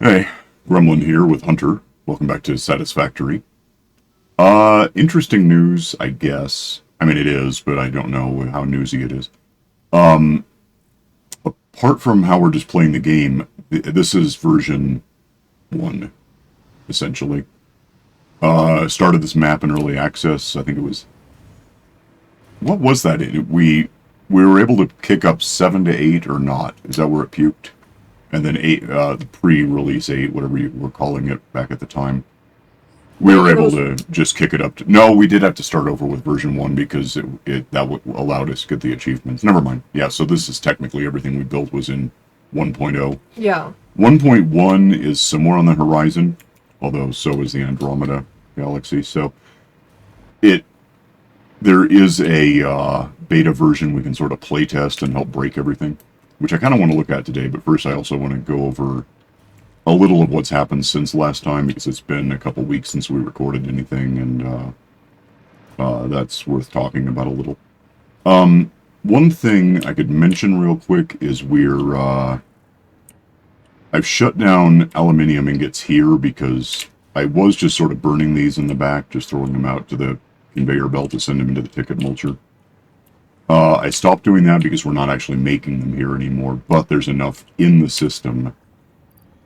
Hey, Gremlin here with Hunter. Welcome back to Satisfactory. Interesting news, I guess. I mean, it is, but I don't know how newsy it is. Apart from how we're just playing the game, this is version 1, essentially. Started this map in early access. I think it was... What was that? We were able to kick up 7 to 8 or not. Is that where it puked? And then 8, the pre-release 8, whatever you were calling it back at the time. We were able to just kick it up to... No, we did have to start over with version 1 because that allowed us to get the achievements. Never mind. Yeah, so this is technically everything we built was in 1.0. Yeah. 1.1 is somewhere on the horizon, although so is the Andromeda Galaxy. So there is a beta version we can sort of play test and help break everything, which I kind of want to look at today. But first I also want to go over a little of what's happened since last time, because it's been a couple weeks since we recorded anything, and that's worth talking about a little. One thing I could mention real quick is I've shut down aluminium ingots here because I was just sort of burning these in the back, just throwing them out to the conveyor belt to send them into the ticket mulcher. I stopped doing that because we're not actually making them here anymore, but there's enough in the system.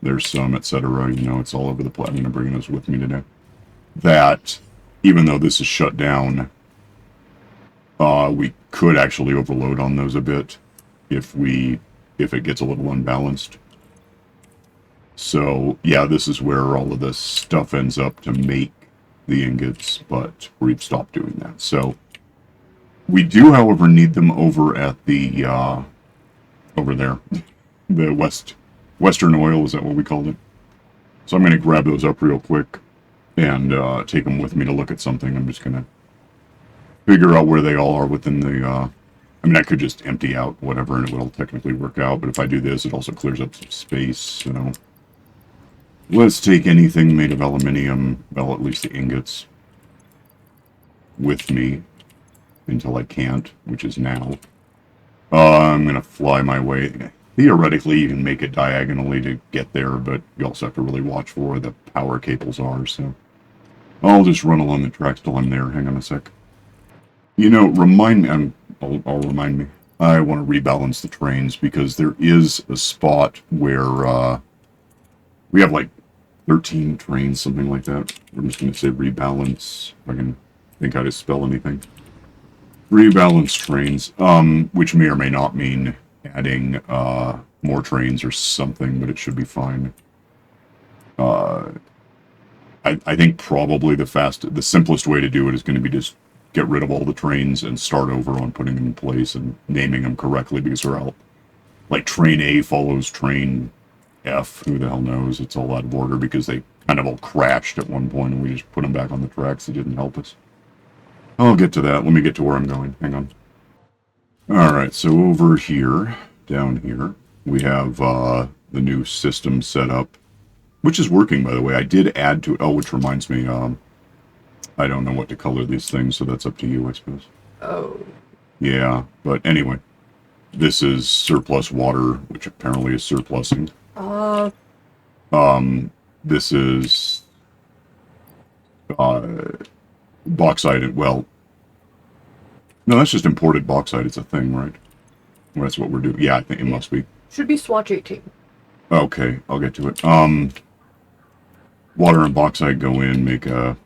There's some, etc. You know, it's all over the place. I'm going to bring those with me today. That, even though this is shut down, we could actually overload on those a bit if it gets a little unbalanced. So, yeah, this is where all of this stuff ends up to make the ingots, but we've stopped doing that. So, we do, however, need them over at the, over there, the Western Oil, is that what we called it? So I'm going to grab those up real quick and take them with me to look at something. I'm just going to figure out where they all are within the, I mean, I could just empty out whatever and it will technically work out, but if I do this, it also clears up some space, so... Let's take anything made of aluminium, well, at least the ingots, with me until I can't, which is now. I'm going to fly my way. Theoretically, you can make it diagonally to get there, but you also have to really watch for where the power cables are, so... I'll just run along the tracks till I'm there. Hang on a sec. You know, remind me... I'll remind me. I want to rebalance the trains, because there is a spot where, we have, like, 13 trains, something like that. We're just going to say rebalance, if I can think how to spell anything. Rebalance trains, which may or may not mean adding more trains or something, but it should be fine. I think probably the simplest way to do it is going to be just get rid of all the trains and start over on putting them in place and naming them correctly, because they're all, like, train A follows train F, who the hell knows, it's all out of order because they kind of all crashed at one point and we just put them back on the tracks. It didn't help us. I'll get to that. Let me get to where I'm going. Hang on. Alright, so over here, down here, we have the new system set up, which is working, by the way. I did add to it. Oh, which reminds me, I don't know what to color these things, so that's up to you, I suppose. Oh. Yeah, but anyway, this is surplus water, which apparently is surplusing. This is bauxite. Well, no, that's just imported bauxite. It's a thing, right? Well, that's what we're doing. Yeah, I think it must be. Should be Swatch 18. Okay, I'll get to it. Water and bauxite go in, make a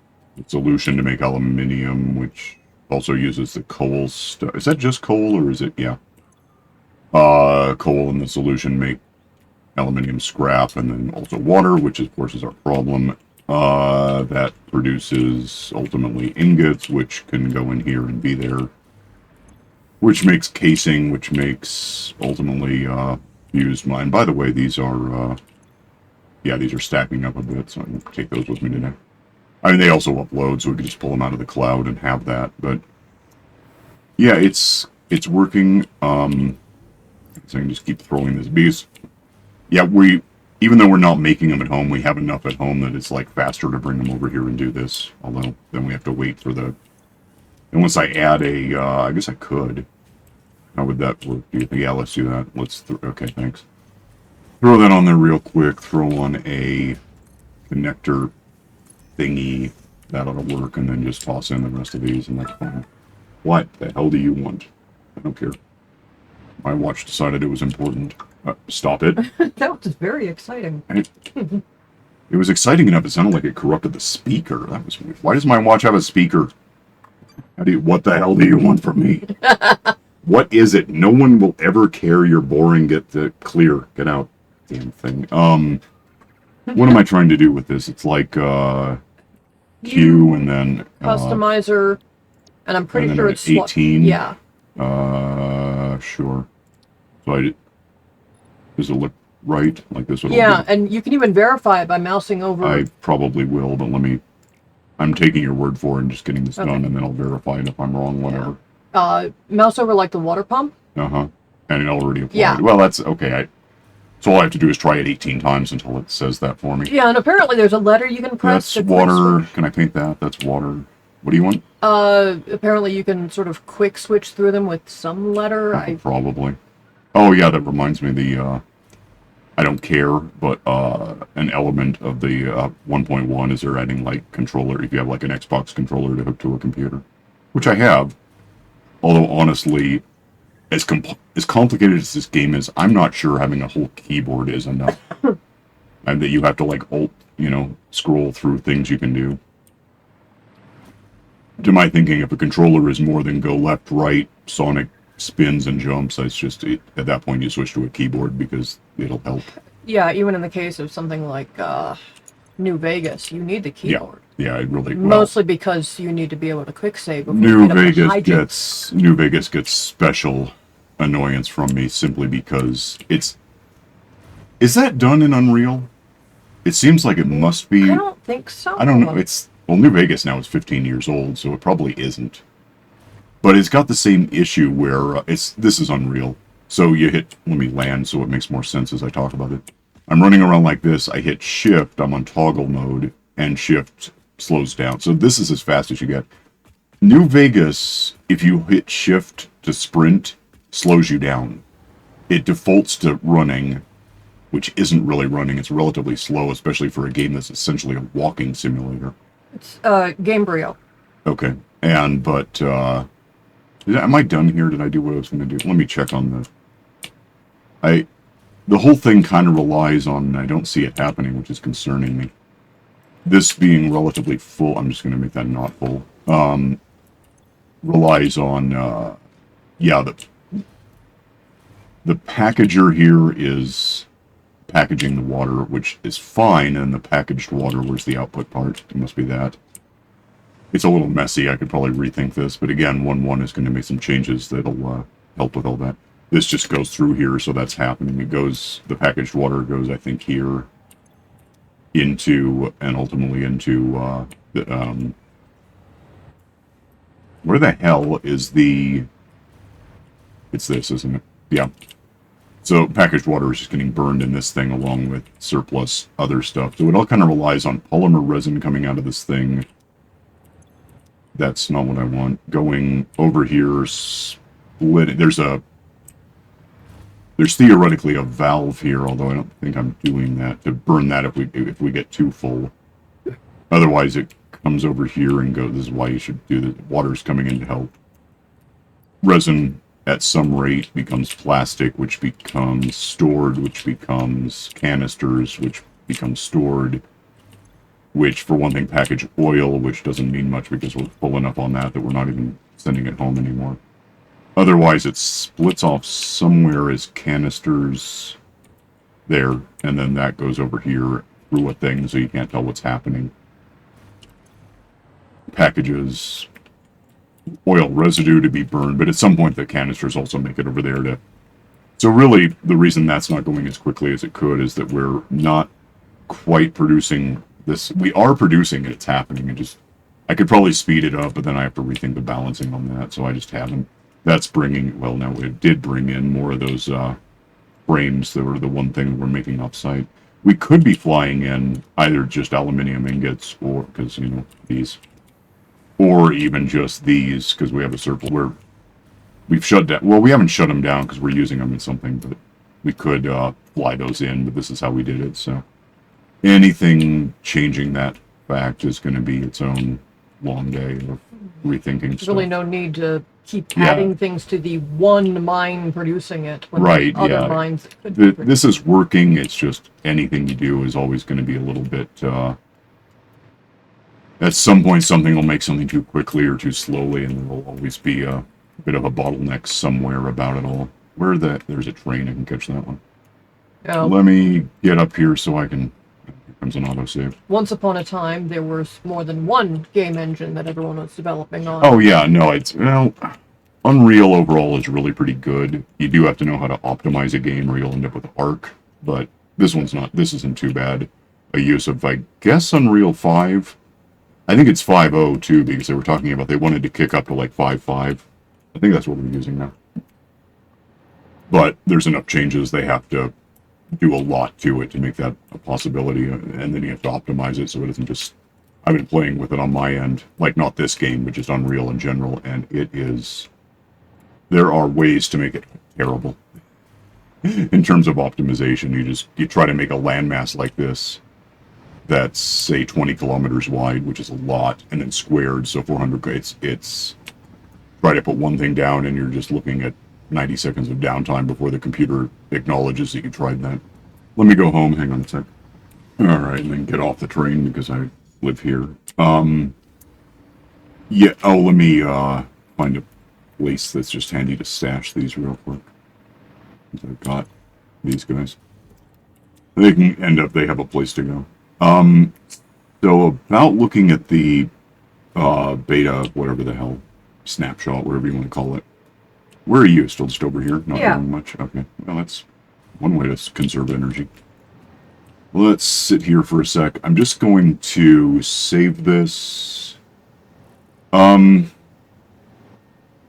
solution to make aluminium, which also uses the coal stuff. Is that just coal, or is it? Yeah. Coal in the solution make aluminium scrap, and then also water, which of course is our problem. That produces ultimately ingots, which can go in here and be there, which makes casing, which makes ultimately fused mine. By the way, these are yeah, these are stacking up a bit, so I can take those with me today. I mean, they also upload, so we can just pull them out of the cloud and have that. But yeah, it's working. So I can just keep throwing this because, yeah, even though we're not making them at home, we have enough at home that it's like faster to bring them over here and do this. Although then we have to wait for the. And once I add a, I guess I could. How would that work? Do you think? Yeah, let's do that. Okay, thanks. Throw that on there real quick. Throw on a connector thingy. That ought to work, and then just toss in the rest of these, and that's fine. What the hell do you want? I don't care. My watch decided it was important. Stop it. That was very exciting. It was exciting enough. It sounded like it corrupted the speaker. That was weird. Why does my watch have a speaker? What the hell do you want from me? What is it? No one will ever care. You're boring. Get clear. Get out. Damn thing. What am I trying to do with this? It's like Q and then customizer, and I'm pretty sure it's 18. Yeah. Sure. So does it look right? Like this? Yeah, and you can even verify it by mousing over. I probably will, but I'm taking your word for it and just getting this done, and then I'll verify it if I'm wrong, whatever. Yeah. Mouse over like the water pump. And it already applied. Yeah. Well, that's okay. So all I have to do is try it 18 times until it says that for me. Yeah, and apparently there's a letter you can press. That's water. Can I paint that? That's water. What do you want? Apparently you can sort of quick switch through them with some letter. Probably. Oh yeah, that reminds me. I don't care, but an element of the 1.1 is they're adding like controller. If you have like an Xbox controller to hook to a computer, which I have. Although honestly, as complicated as this game is, I'm not sure having a whole keyboard is enough. And that you have to like scroll through things you can do. To my thinking, if a controller is more than go left, right, Sonic spins and jumps, it's just at that point you switch to a keyboard because it'll help. Yeah, even in the case of something like New Vegas, you need the keyboard. Yeah, it really. Mostly because you need to be able to quick save. New Vegas gets special annoyance from me simply because it's. Is that done in Unreal? It seems like it must be. I don't think so. I don't know. New Vegas now is 15 years old, so it probably isn't. But it's got the same issue where this is Unreal. So you hit. Let me land so it makes more sense as I talk about it. I'm running around like this. I hit Shift. I'm on toggle mode, and Shift slows down. So this is as fast as you get. New Vegas, if you hit Shift to sprint, slows you down. It defaults to running, which isn't really running. It's relatively slow, especially for a game that's essentially a walking simulator. It's Gamebryo. Okay. But am I done here? Did I do what I was going to do? Let me check on the whole thing kind of relies on, and I don't see it happening, which is concerning me. This being relatively full, I'm just going to make that not full, relies on, the packager here is packaging the water, which is fine, and the packaged water, where's the output part? It must be that. It's a little messy, I could probably rethink this, but again, 1.1 is going to make some changes that'll help with all that. This just goes through here, so that's happening. The packaged water goes, I think, here, into, and ultimately into, where the hell is it's this, isn't it? Yeah. So packaged water is just getting burned in this thing along with surplus other stuff. So it all kind of relies on polymer resin coming out of this thing. That's not what I want. Going over here, split. There's theoretically a valve here, although I don't think I'm doing that to burn that if we get too full. Otherwise, it comes over here and goes. This is why you should do this. Water's coming in to help. Resin at some rate becomes plastic, which becomes stored, which becomes canisters, which becomes stored. Which, for one thing, package oil, which doesn't mean much because we're full enough on that we're not even sending it home anymore. Otherwise, it splits off somewhere as canisters there, and then that goes over here through a thing, so you can't tell what's happening. Packages oil residue to be burned, but at some point the canisters also make it over there to... So really, the reason that's not going as quickly as it could is that we're not quite producing this. We are producing it, it's happening, I could probably speed it up, but then I have to rethink the balancing on that, so I just haven't. That's bringing, well, now it did bring in more of those frames that were the one thing that we're making off-site. We could be flying in either just aluminum ingots, or, because, these, or even just these, because we have a surplus where we've shut down, well, we haven't shut them down because we're using them in something, but we could fly those in, but this is how we did it, so anything changing that fact is going to be its own long day of rethinking There's stuff. really no need to keep Yeah. adding things to the one mine producing it when Right, there's other yeah. mines that could be This is working, it's just anything you do is always going to be a little bit, at some point something will make something too quickly or too slowly, and there will always be a bit of a bottleneck somewhere about it all. There's a train, I can catch that one. Let me get up here so I can... Here comes an autosave. Once upon a time, there was more than one game engine that everyone was developing on. Oh yeah, no, Unreal overall is really pretty good. You do have to know how to optimize a game or you'll end up with Arc, but this isn't too bad. A use of, I guess, Unreal 5. I think it's 5.0 too, because they were talking about they wanted to kick up to like 5.5. I think that's what we're using now. But there's enough changes they have to do a lot to it to make that a possibility, and then you have to optimize it so it isn't just... I've been playing with it on my end, like not this game, but just Unreal in general, and it is... There are ways to make it terrible. In terms of optimization, you try to make a landmass like this that's, say, 20 kilometers wide, which is a lot, and then squared, so 400... It's... Try to put one thing down and you're just looking at 90 seconds of downtime before the computer acknowledges that you tried that. Let me go home, hang on a sec. Alright, and then get off the train because I live here. Yeah, let me find a place that's just handy to stash these real quick. I've got these guys. They have a place to go. So about looking at the beta, whatever the hell, snapshot, whatever you want to call it. Where are you? Still just over here? Not doing much? Okay. Well, that's one way to conserve energy. Let's sit here for a sec. I'm just going to save this. Well,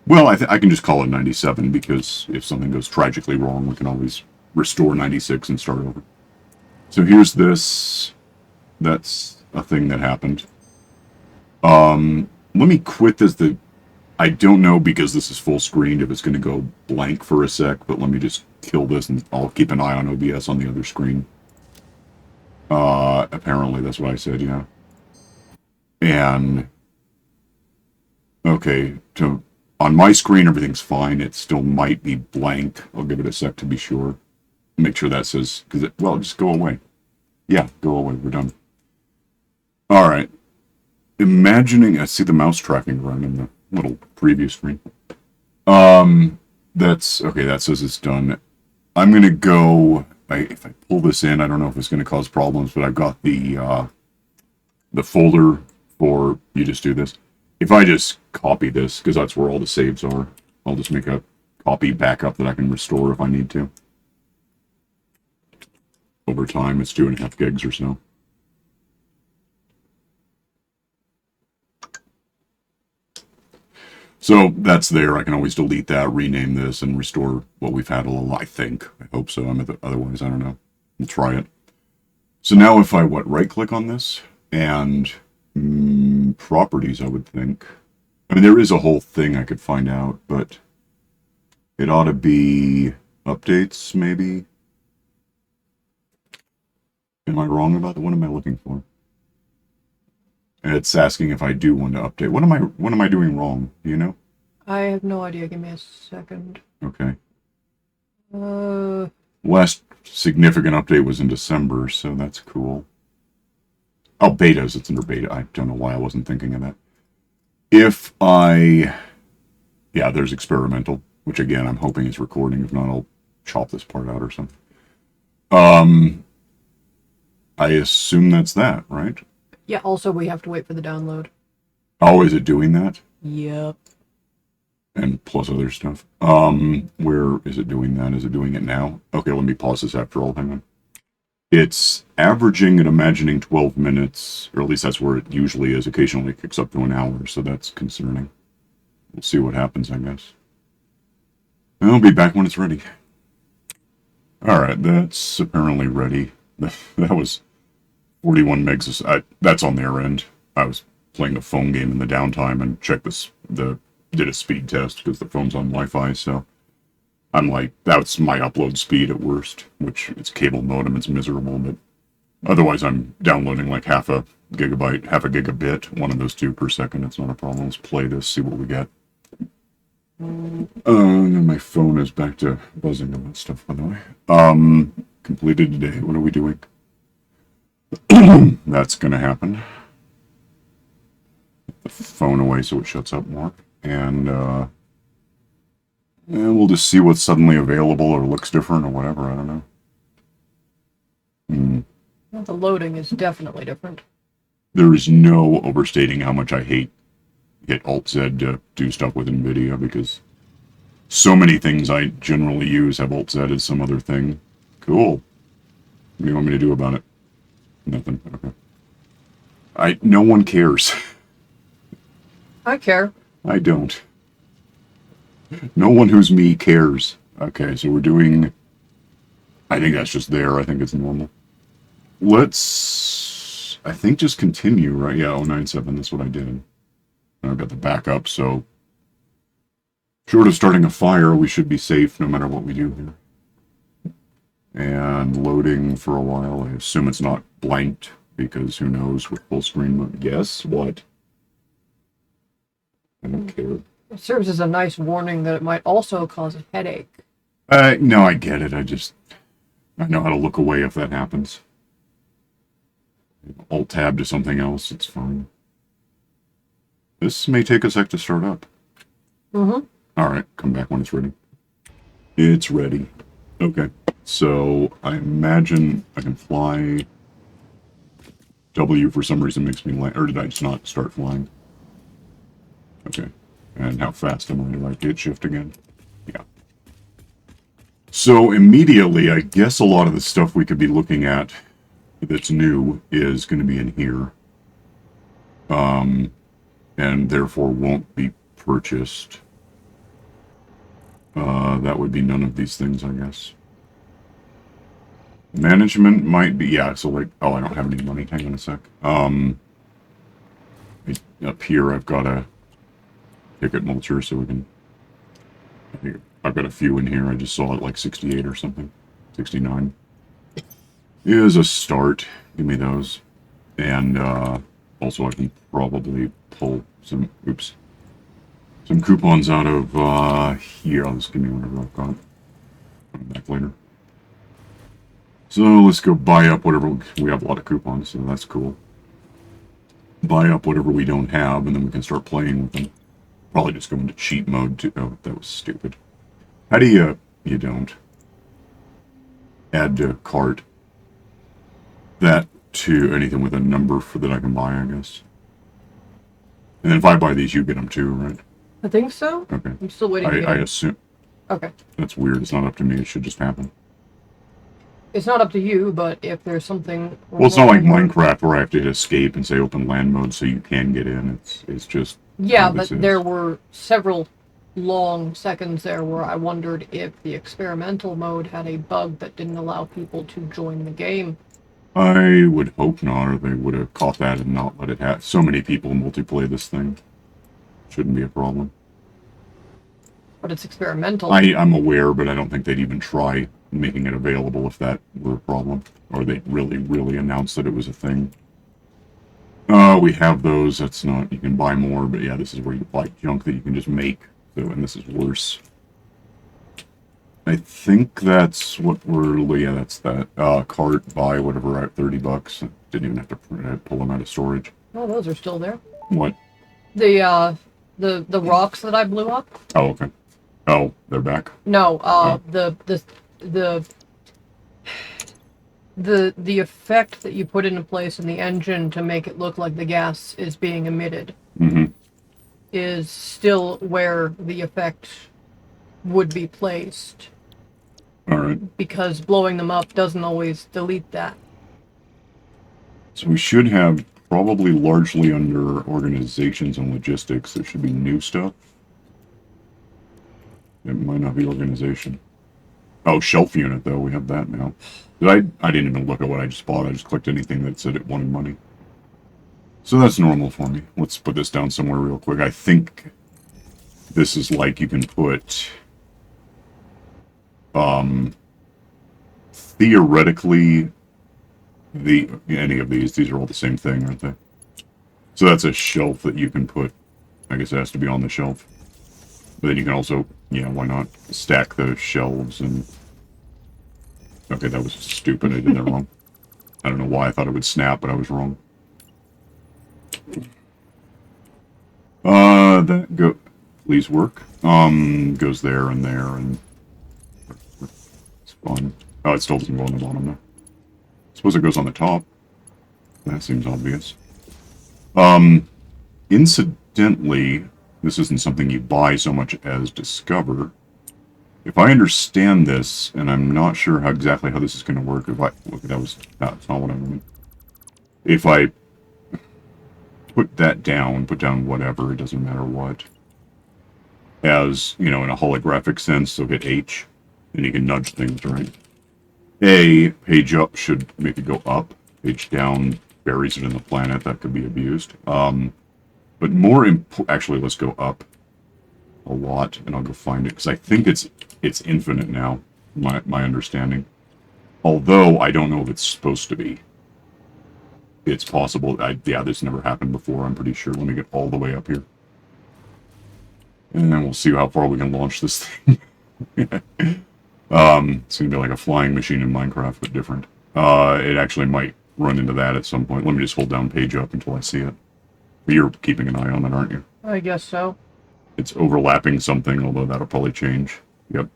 I can just call it 97, because if something goes tragically wrong, we can always restore 96 and start over. So here's this. That's a thing that happened. Let me quit this. I don't know, because this is full screened, if it's going to go blank for a sec, but let me just kill this and I'll keep an eye on OBS on the other screen. Apparently that's what I said, yeah. And, okay, on my screen everything's fine, it still might be blank. I'll give it a sec to be sure. Make sure that says, just go away. Yeah, go away, we're done. Alright. Imagining, I see the mouse tracking run in the little preview screen. That's okay. That says it's done. I'm gonna go. If I pull this in, I don't know if it's gonna cause problems, but I've got the folder for. You just do this. If I just copy this, because that's where all the saves are, I'll just make a copy backup that I can restore if I need to. Over time, it's 2.5 gigs or so. So that's there. I can always delete that, rename this, and restore what we've had all along. I think. I hope so. Otherwise, I don't know. We'll try it. So now if I, right-click on this, and properties, I would think. I mean, there is a whole thing I could find out, but it ought to be updates, maybe? Am I wrong about that? What am I looking for? And it's asking if I do want to update. What am I doing wrong? Do you know? I have no idea. Give me a second. Okay. Last significant update was in December, so that's cool. Oh, betas. It's under beta. I don't know why I wasn't thinking of that. Yeah, there's experimental, which again, I'm hoping is recording. If not, I'll chop this part out or something. I assume that's that, right? Yeah, also we have to wait for the download. Oh, is it doing that? Yep. And plus other stuff. Where is it doing that? Is it doing it now? Okay, let me pause this after all. Hang on. It's averaging and imagining 12 minutes, or at least that's where it usually is. Occasionally it kicks up to an hour, so that's concerning. We'll see what happens, I guess. I'll be back when it's ready. Alright, that's apparently ready. That was 41 megs. That's on their end. I was playing a phone game in the downtime and checked did a speed test because the phone's on Wi-Fi, so I'm like, that's my upload speed at worst, which it's cable modem, it's miserable, but otherwise I'm downloading like half a gigabit, one of those two per second. It's not a problem. Let's play this, see what we get. And my phone is back to buzzing about stuff, by the way. Completed today. What are we doing? That's gonna happen. Put the phone away so it shuts up more. And we'll just see what's suddenly available or looks different or whatever. I don't know. Well, the loading is definitely different. There is no overstating how much I hit Alt-Z to do stuff with NVIDIA, because so many things I generally use have Alt-Z as some other thing. Cool. What do you want me to do about it? Nothing. Okay. No one cares. I care. I don't. No one who's me cares. Okay, so we're doing... I think that's just there. I think it's normal. Let's... I think just continue, right? Yeah, 097, that's what I did. I've got the backup, so... Short of starting a fire, we should be safe no matter what we do here. And loading for a while. I assume it's not blanked, because who knows with full screen mode. Guess what? I don't care. It serves as a nice warning that it might also cause a headache. No, I get it. I know how to look away if that happens. Alt-tab to something else, it's fine. This may take a sec to start up. Mm-hmm. Alright, come back when it's ready. It's ready. Okay, so I imagine I can fly. W for some reason makes me land, or did I just not start flying? Okay, and how fast am I? Do I hit shift again? Yeah. So immediately, I guess a lot of the stuff we could be looking at that's new is going to be in here. And therefore won't be purchased. That would be none of these things, I guess. Management might be, yeah, so like, oh, I don't have any money, hang on a sec. Up here I've got a ticket mulcher, so we can, I think I've got a few in here, I just saw it like 68 or something, 69. Is a start, give me those. And, also I can probably pull some, some coupons out of, here. I'll just give me whatever I've got. I'll come back later. So let's go buy up whatever, we have a lot of coupons, so that's cool. Buy up whatever we don't have, and then we can start playing with them. Probably just go into cheat mode too. Oh, that was stupid. How do you don't. Add to cart. That to anything with a number for that I can buy, I guess. And then if I buy these, you get them too, right? I think so. Okay. I'm still waiting to get I it. assume. Okay. That's weird. It's not up to me. It should just happen. It's not up to you, but if there's something... Well, it's not like Minecraft where I have to hit escape and say open land mode so you can get in. It's just... Yeah, but there were several long seconds there where I wondered if the experimental mode had a bug that didn't allow people to join the game. I would hope not, or they would have caught that and not let it have. So many people multiplayer this thing. Shouldn't be a problem. But it's experimental. I'm aware, but I don't think they'd even try making it available if that were a problem. Or they'd really announce that it was a thing. We have those. That's not... You can buy more, but yeah, this is where you buy junk that you can just make. So, and this is worse. I think that's what we're... Yeah, that's that. Cart, buy, whatever, at $30. Didn't even have to pull them out of storage. Oh, those are still there. What? The rocks that I blew up? Oh, okay. Oh, they're back? No, Oh. the effect that you put into place in the engine to make it look like the gas is being emitted is still where the effect would be placed. Alright. Because blowing them up doesn't always delete that. So we should have probably largely under organizations and logistics. There should be new stuff. It might not be organization. Oh, shelf unit, though. We have that now. I didn't even look at what I just bought. I just clicked anything that said it wanted money. So that's normal for me. Let's put this down somewhere real quick. I think this is like you can put theoretically, any of these are all the same thing, aren't they? So that's a shelf that you can put. I guess it has to be on the shelf. But then you can also, yeah, why not stack the shelves and... Okay, that was stupid. I did that wrong. I don't know why I thought it would snap, but I was wrong. That go... Please work. Goes there, and... It's fun. Oh, it still doesn't go on the bottom there. Suppose it goes on the top. That seems obvious. Incidentally, this isn't something you buy so much as discover. If I understand this, and I'm not sure exactly how this is going to work, if I... Look, that's not what I wanted. If I put that down, put down whatever, it doesn't matter what, as, you know, in a holographic sense, so hit H, and you can nudge things, right? A, page up should make it go up. Page down buries it in the planet. That could be abused. But more actually, let's go up a lot, and I'll go find it, because I think it's infinite now, my understanding. Although, I don't know if it's supposed to be. It's possible. Yeah, this never happened before, I'm pretty sure. Let me get all the way up here. And then we'll see how far we can launch this thing. It's going to be like a flying machine in Minecraft, but different. It actually might run into that at some point. Let me just hold down page up until I see it. You're keeping an eye on it, aren't you? I guess so. It's overlapping something, although that'll probably change. Yep.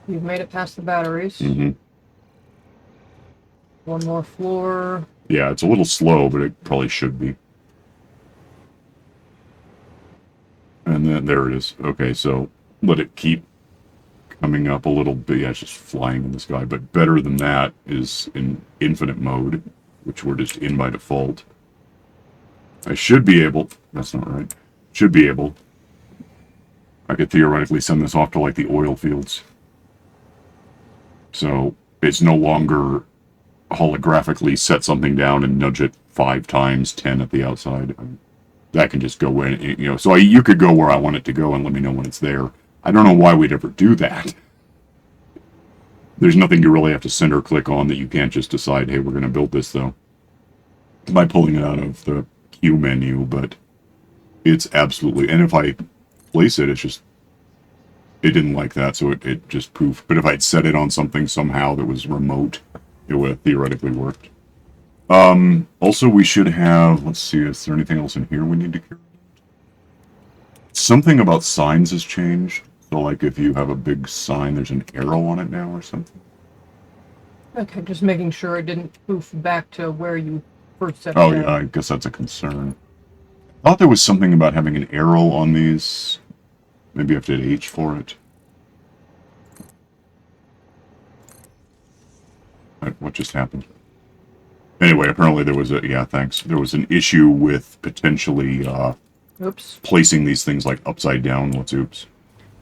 You've made it past the batteries. Mm-hmm. One more floor. Yeah, it's a little slow, but it probably should be. And then there it is. Okay, so let it keep coming up a little bit. Yeah, it's just flying in the sky. But better than that is in infinite mode, which we're just in by default. I should be able... That's not right. Should be able... I could theoretically send this off to, like, the oil fields. So, it's no longer holographically set something down and nudge it 5 times, 10 at the outside. That can just go in, you know. So you could go where I want it to go and let me know when it's there. I don't know why we'd ever do that. There's nothing you really have to center click on that you can't just decide, hey, we're going to build this, though. By pulling it out of the Q menu, but it's absolutely... And if I place it, it's just... It didn't like that, so it just poofed. But if I'd set it on something somehow that was remote, it would have theoretically worked. Also, we should have... Let's see, is there anything else in here we need to care about? Something about signs has changed. So, like, if you have a big sign, there's an arrow on it now or something. Okay, just making sure it didn't poof back to where you first set it Oh, down. yeah, I guess that's a concern. I thought there was something about having an arrow on these. Maybe I have to hit H for it. What just happened? Anyway, apparently there was a... Yeah, thanks. There was an issue with potentially Oops. placing these things, like, upside down. What's oops?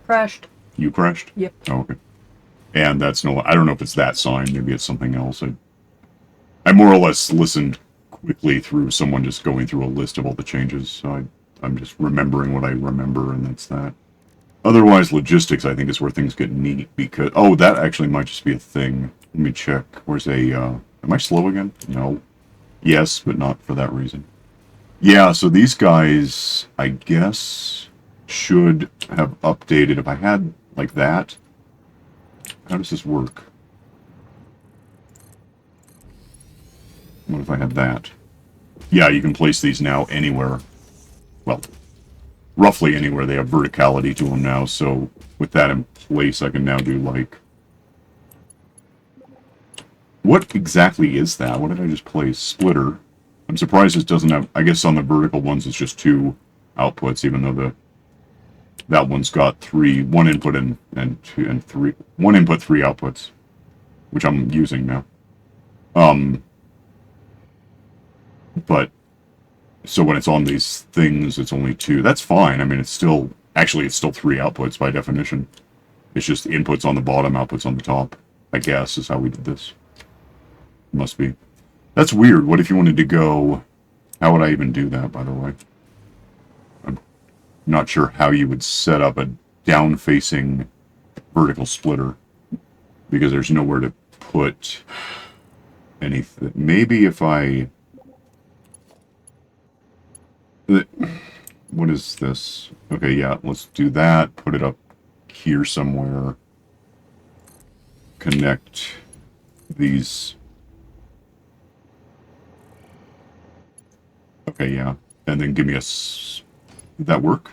Crashed. You crashed? Yep. Oh, okay. And that's no... I don't know if it's that sign. Maybe it's something else. I more or less listened quickly through someone just going through a list of all the changes. So I'm just remembering what I remember, and that's that. Otherwise, logistics, I think, is where things get neat, because... Oh, that actually might just be a thing. Let me check. Where's a... Am I slow again? No. Yes, but not for that reason. Yeah, so these guys, I guess, should have updated. If I had, like, that... How does this work? What if I had that? Yeah, you can place these now anywhere. Well, roughly anywhere. They have verticality to them now, so with that in place, I can now do, like... What exactly is that? What did I just place? Splitter. I'm surprised it doesn't have... I guess on the vertical ones it's just 2 outputs, even though that one's got 3... 1 input and 2 and 3... 1 input, 3 outputs, which I'm using now. But... So when it's on these things, it's only 2. That's fine. I mean, it's still... Actually, it's still 3 outputs by definition. It's just inputs on the bottom, outputs on the top, I guess, is how we did this. Must be. That's weird. What if you wanted to go... How would I even do that, by the way? I'm not sure how you would set up down-facing vertical splitter because there's nowhere to put anything. Maybe if I... What is this? Okay, yeah, let's do that. Put it up here somewhere. Connect these. Okay, yeah. And then give me a... Did that work?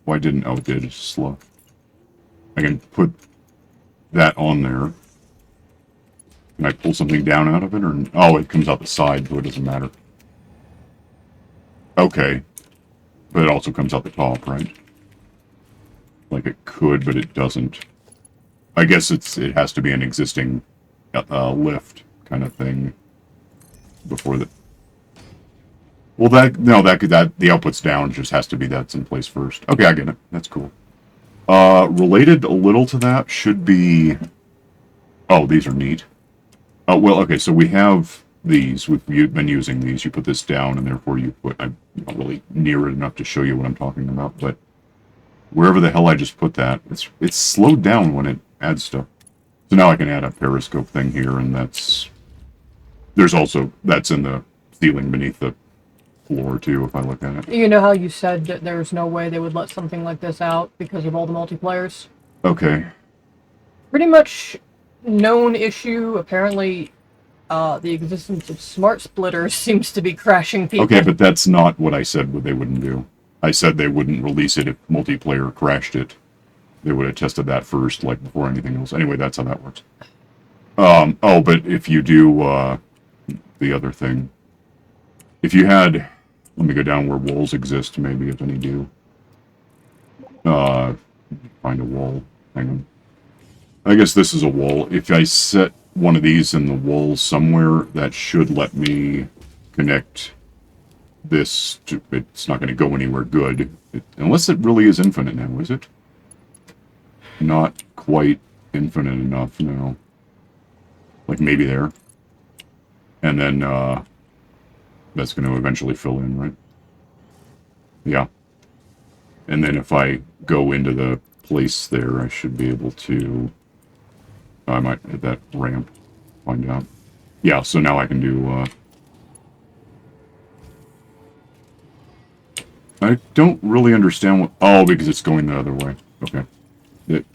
Why didn't... Oh, it did. It's slow. I can put that on there. Can I pull something down out of it? Or oh, it comes out the side, so it doesn't matter. Okay. But it also comes out the top, right? Like it could, but it doesn't. I guess it has to be an existing lift kind of thing before the... Well, the output's down. It just has to be that's in place first. Okay, I get it. That's cool. Related a little to that should be... Oh, these are neat. Oh, well, okay, so we have these. We've been using these. You put this down, and therefore you put... I'm not really near it enough to show you what I'm talking about, but wherever the hell I just put that, it's slowed down when it adds stuff. So now I can add a periscope thing here, and that's... There's also... That's in the ceiling beneath the floor, too, if I look at it. You know how you said that there's no way they would let something like this out because of all the multiplayers? Okay. Pretty much known issue. Apparently, the existence of smart splitters seems to be crashing people. Okay, but that's not what I said what they wouldn't do. I said they wouldn't release it if multiplayer crashed it. They would have tested that first, like, before anything else. Anyway, that's how that works. Oh, but if you do, the other thing... If you had... Let me go down where walls exist, maybe, if any do. Find a wall. Hang on. I guess this is a wall. If I set one of these in the wall somewhere, that should let me connect this to... It's not going to go anywhere good. Unless it really is infinite now, is it? Not quite infinite enough, no. Like, maybe there. And then, that's going to eventually fill in, right? Yeah. And then if I go into the place there, I should be able to... I might hit that ramp. Find out. Yeah, so now I can do... I don't really understand what... Oh, because it's going the other way. Okay.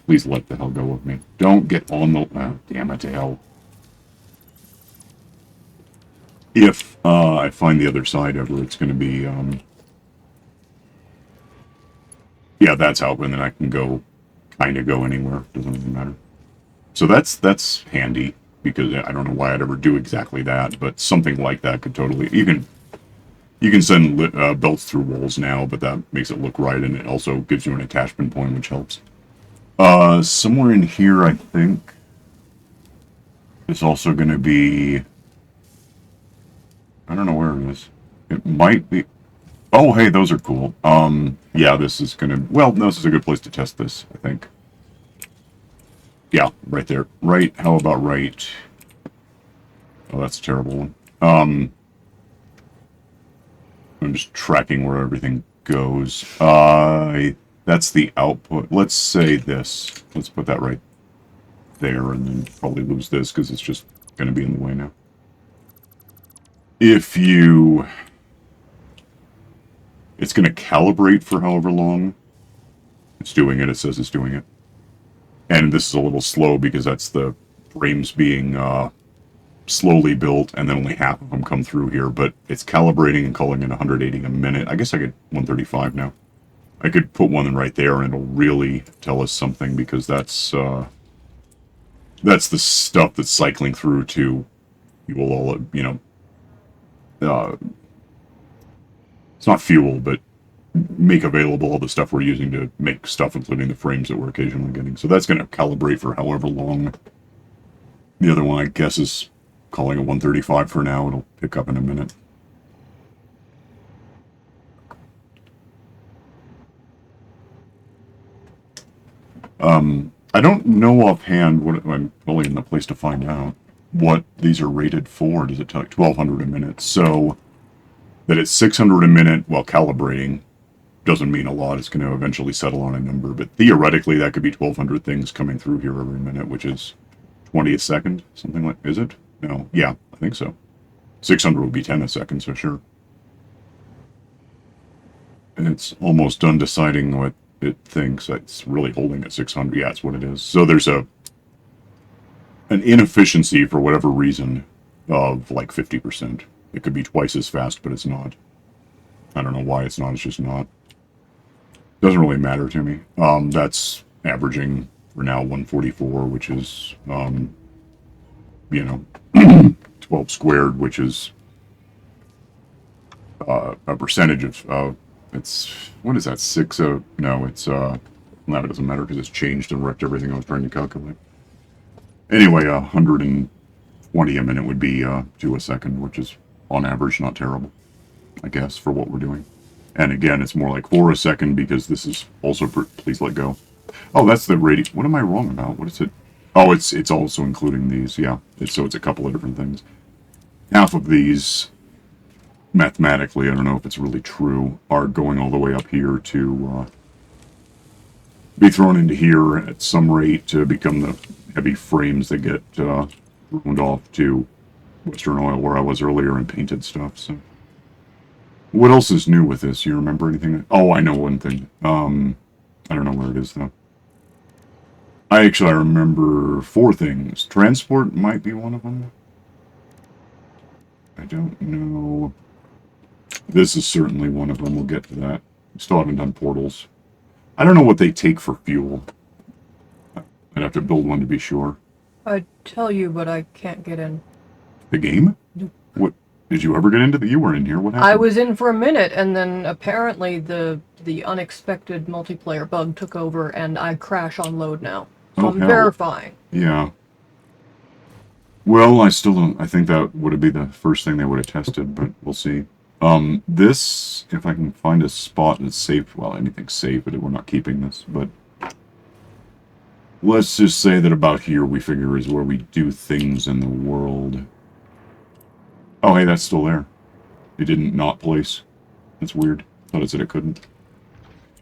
Please let the hell go of me. Don't get on the... Oh, damn it to hell. If I find the other side ever, it's going to be... Yeah, that's how, and then I can go... Kind of go anywhere. Doesn't really matter. So that's handy, because I don't know why I'd ever do exactly that, but something like that could totally... You can send belts through walls now, but that makes it look right, and it also gives you an attachment point, which helps. Somewhere in here, I think, is also going to be... I don't know where it is. It might be... Oh, hey, those are cool. Yeah, this is going to... Well, no, this is a good place to test this, I think. Yeah, right there. Right, how about right? Oh, that's a terrible one. I'm just tracking where everything goes. That's the output. Let's say this. Let's put that right there, and then probably lose this, because it's just going to be in the way now. If you... It's going to calibrate for however long. It's doing it. It says it's doing it. And this is a little slow because that's the frames being slowly built, and then only half of them come through here. But it's calibrating and calling it 180 a minute. I guess I get 135 now. I could put one right there, and it'll really tell us something, because that's the stuff that's cycling through to fuel all, you know, it's not fuel, but make available all the stuff we're using to make stuff, including the frames that we're occasionally getting. So that's going to calibrate for however long. The other one, I guess, is calling it 135 for now. It'll pick up in a minute. I don't know offhand what I'm really in the place to find out what these are rated for. Does it tell you 1200 a minute? So that it's 600 a minute while calibrating, doesn't mean a lot. It's going to eventually settle on a number, but theoretically that could be 1,200 things coming through here every minute, which is 20 a second, something like, is it? No, yeah, I think so. 600 would be 10 a second, so sure. And it's almost done deciding what it thinks. It's really holding at 600. Yeah, that's what it is. So there's an inefficiency for whatever reason of like 50%. It could be twice as fast, but it's not. I don't know why it's not. It's just not. Doesn't really matter to me. That's averaging for now 144, which is, 12 squared, which is a percentage of, it's, what is that, 6, no, it's, no, it doesn't matter because it's changed and wrecked everything I was trying to calculate. Anyway, 120 a minute would be 2 a second, which is, on average, not terrible, I guess, for what we're doing. And again, it's more like 4 a second because this is also, please let go. Oh, that's the radius. What am I wrong about? What is it? Oh, it's also including these, yeah. So it's a couple of different things. Half of these, mathematically, I don't know if it's really true, are going all the way up here to be thrown into here at some rate to become the heavy frames that get thrown off to Western Oil, where I was earlier, and painted stuff, so. What else is new with this? You remember anything? Oh, I know one thing. I don't know where it is, though. I remember 4 things. Transport might be one of them. I don't know. This is certainly one of them. We'll get to that. Still haven't done portals. I don't know what they take for fuel. I'd have to build one to be sure. I'd tell you, but I can't get in. The game? Nope. What? Did you ever get into the? You were in here. What happened? I was in for a minute, and then apparently the unexpected multiplayer bug took over, and I crash on load now. So I'm verifying. Yeah. Well, I still don't. I think that would be the first thing they would have tested, but we'll see. This, if I can find a spot that's safe. Well, anything's safe, but we're not keeping this. But let's just say that about here we figure is where we do things in the world. Oh, hey, that's still there. It didn't not place. That's weird. Thought it said it couldn't.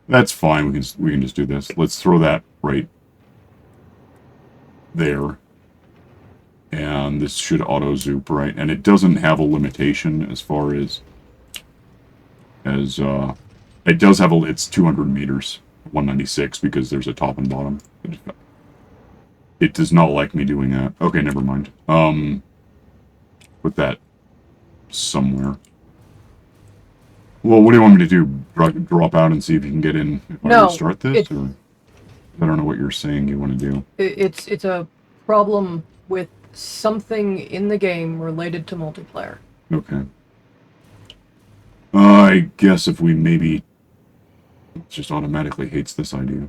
That's fine. We can just do this. Let's throw that right there. And this should auto-zoop, right? And it doesn't have a limitation as far as it does have it's 200 meters, 196, because there's a top and bottom. It does not like me doing that. Okay, never mind. Put that somewhere. Well, what do you want me to do? Drop out and see if you can get in if I restart this? Or I don't know what you're saying you want to do. It's a problem with something in the game related to multiplayer. Okay. I guess if we maybe... It just automatically hates this idea.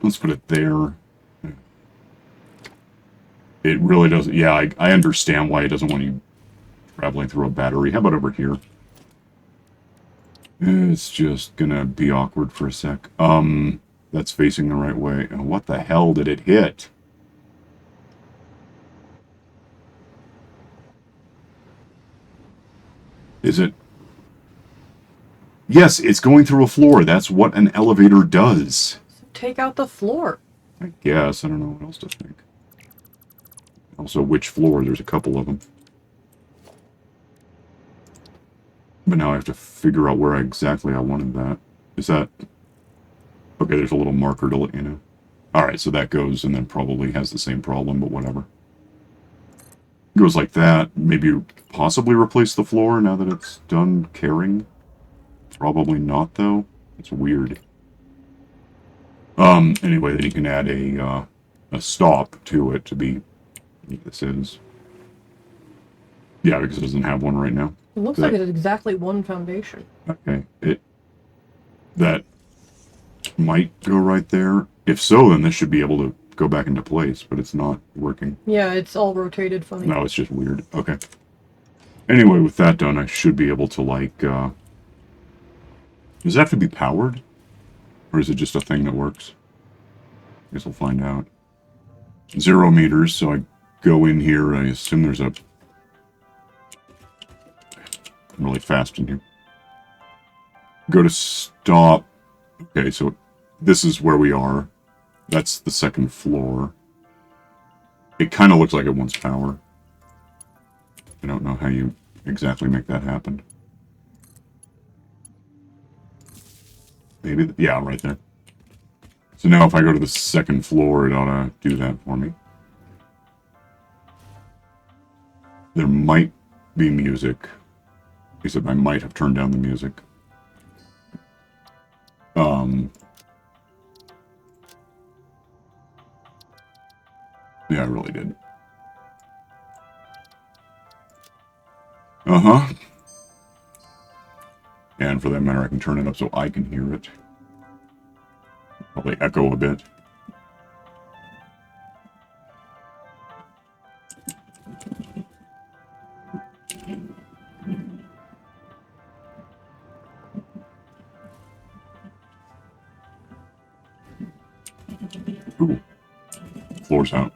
Let's put it there. It really doesn't... Yeah, I understand why it doesn't want you traveling through a battery. How about over here? It's just gonna be awkward for a sec. That's facing the right way. What the hell did it hit? Is it? Yes, it's going through a floor. That's what an elevator does. So take out the floor. I guess. I don't know what else to think. Also, which floor? There's a couple of them. But now I have to figure out where exactly I wanted that. Is that... Okay, there's a little marker to let you know. Alright, so that goes and then probably has the same problem, but whatever. Goes like that. Maybe possibly replace the floor now that it's done carrying. Probably not, though. It's weird. Anyway, then you can add a stop to it to be... This is... Yeah, because it doesn't have one right now. It looks like it has exactly one foundation. Okay. That might go right there. If so, then this should be able to go back into place, but it's not working. Yeah, it's all rotated funny. No, it's just weird. Okay. Anyway, with that done, I should be able to, like, does it have to be powered? Or is it just a thing that works? I guess we'll find out. 0 meters, so I go in here, I assume there's a... I'm really fast in here. Go to stop. Okay, so this is where we are. That's the second floor. It kind of looks like it wants power. I don't know how you exactly make that happen. Maybe, yeah, right there. So now if I go to the second floor, it ought to do that for me. There might be music. Except I might have turned down the music. Yeah, I really did. Uh-huh. And for that matter, I can turn it up so I can hear it. Probably echo a bit. Ooh. Floor's out.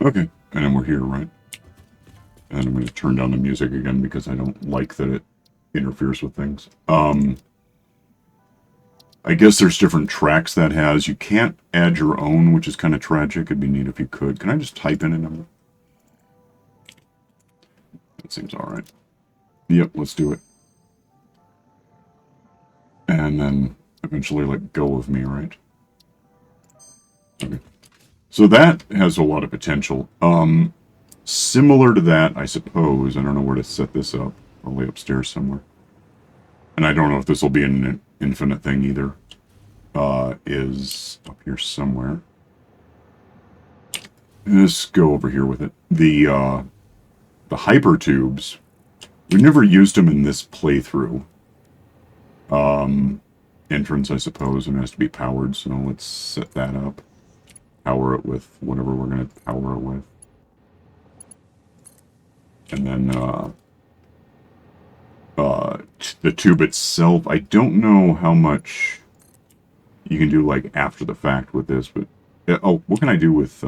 Okay, and then we're here, right? And I'm going to turn down the music again because I don't like that it interferes with things. I guess there's different tracks that has. You can't add your own, which is kind of tragic. It'd be neat if you could. Can I just type in a number? That seems alright. Yep, let's do it. And then eventually let go of me, right? Okay. So that has a lot of potential. Similar to that, I suppose. I don't know where to set this up. Probably upstairs somewhere. And I don't know if this will be an infinite thing either. Is up here somewhere. Let's go over here with it. The hyper tubes. We never used them in this playthrough. Entrance, I suppose, and it has to be powered. So let's set that up. Power it with whatever we're going to power it with. And then the tube itself, I don't know how much you can do like after the fact with this, but oh, what can I do with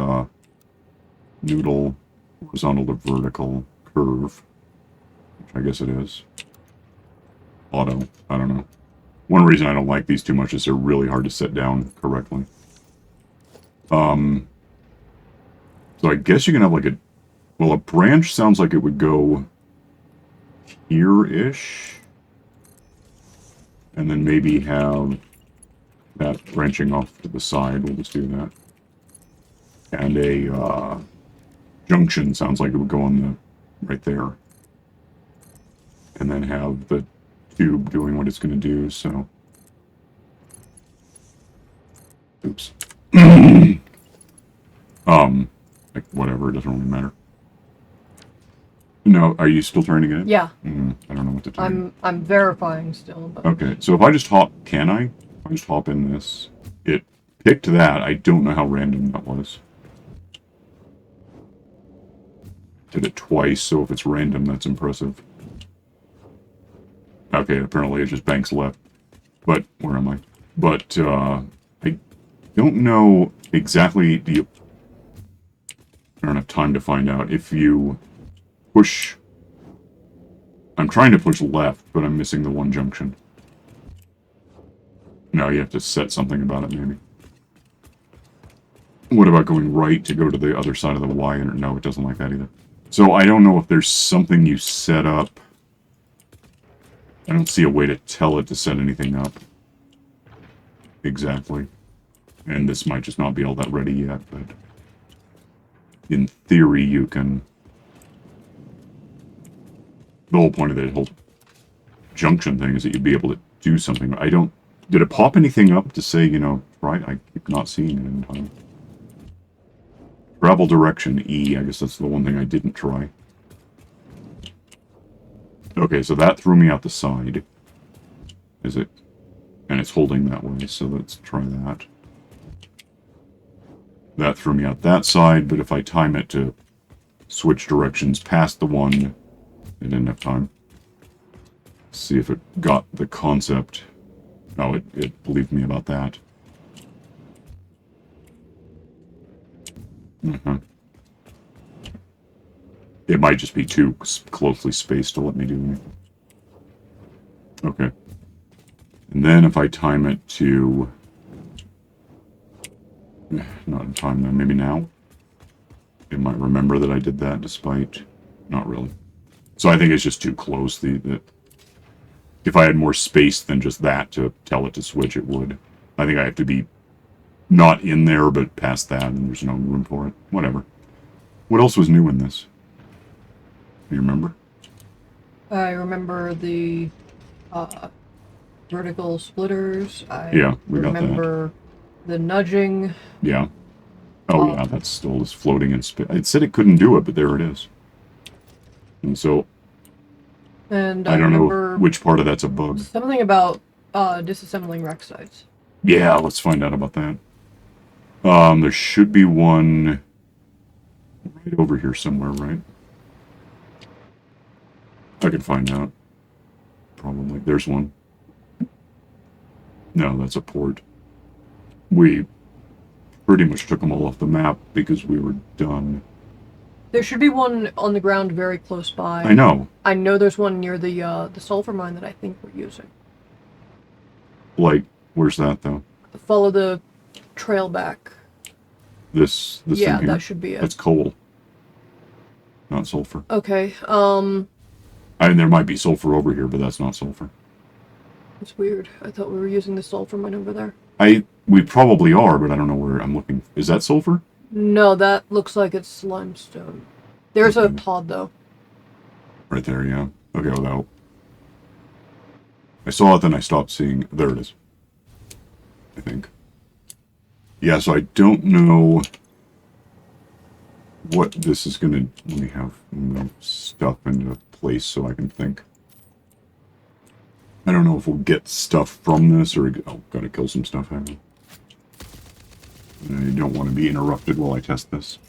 noodle horizontal to vertical curve, which I guess it is auto. I don't know. One reason I don't like these too much is they're really hard to set down correctly. So I guess you can have like a, well, a branch sounds like it would go here-ish. And then maybe have that branching off to the side. We'll just do that. And a junction sounds like it would go on the right there. And then have the tube doing what it's going to do, so... Oops. Like, whatever, it doesn't really matter. No, are you still trying to get it? Yeah. I don't know what to tell you. I'm verifying still. But... Okay, so if I just hop, can I? If I just hop in this, it picked that. I don't know how random that was. Did it twice, so if it's random, that's impressive. Okay, apparently it just banks left. But, where am I? But, I don't know exactly, I don't have time to find out. If you push... I'm trying to push left, but I'm missing the one junction. No, you have to set something about it, maybe. What about going right to go to the other side of the Y? No, it doesn't like that either. So I don't know if there's something you set up. I don't see a way to tell it to set anything up. Exactly. And this might just not be all that ready yet, but... in theory, you can... The whole point of the whole junction thing is that you'd be able to do something. I don't... Did it pop anything up to say, you know, right? I keep not seeing it in time. Travel direction, E. I guess that's the one thing I didn't try. Okay, so that threw me out the side. Is it? And it's holding that way, so let's try that. That threw me out that side, but if I time it to switch directions past the one, I didn't have time. See if it got the concept. Oh, it believed me about that. It might just be too closely spaced to let me do anything. Okay. And then if I time it to... Not in time then, maybe now? It might remember that I did that despite... Not really. So I think it's just too close. If I had more space than just that to tell it to switch, it would. I think I have to be not in there, but past that, and there's no room for it. Whatever. What else was new in this? Do you remember? I remember the vertical splitters. Yeah, we got that. remember the nudging. Yeah. Oh, yeah, that's still just floating in space. It said it couldn't do it, but there it is. And so... And I don't remember know which part of that's a bug. something about disassembling wreck sites. Yeah, let's find out about that. There should be one right over here somewhere, right? I can find out. Probably. There's one. No, that's a port. We pretty much took them all off the map because we were done. There should be one on the ground very close by. I know. I know there's one near the sulfur mine that I think we're using. Like, where's that, though? Follow the trail back. This Yeah, thing here? that should be it. That's coal. Not sulfur. Okay, I mean, there might be sulfur over here, but that's not sulfur. it's weird. I thought we were using the sulfur mine over there. We probably are, but I don't know where I'm looking. Is that sulfur? No, that looks like it's limestone. There's a pod, though. Right there, yeah. Okay, well, I saw it, then I stopped seeing... There it is. I think. Yeah, so I don't know what this is going to... Let me have stuff into place so I can think. I don't know if we'll get stuff from this, or... Oh, gotta kill some stuff, haven't I? I don't want to be interrupted while I test this.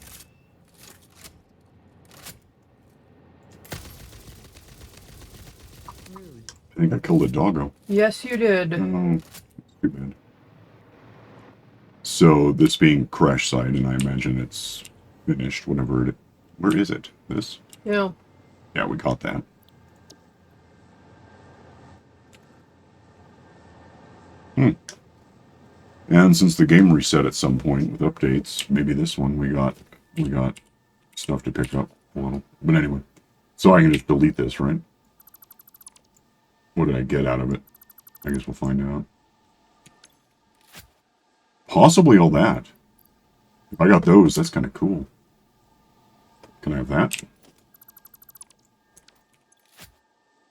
I think I killed a doggo. Yes, you did. Oh, too bad. So, this being crash site, and I imagine it's finished, whatever it... Where is it? This? Yeah. Yeah, we got that. And since the game reset at some point with updates, maybe this one we got stuff to pick up a little. But anyway, so I can just delete this, right? What did I get out of it? I guess we'll find out. Possibly all that. If I got those, that's kind of cool. Can I have that?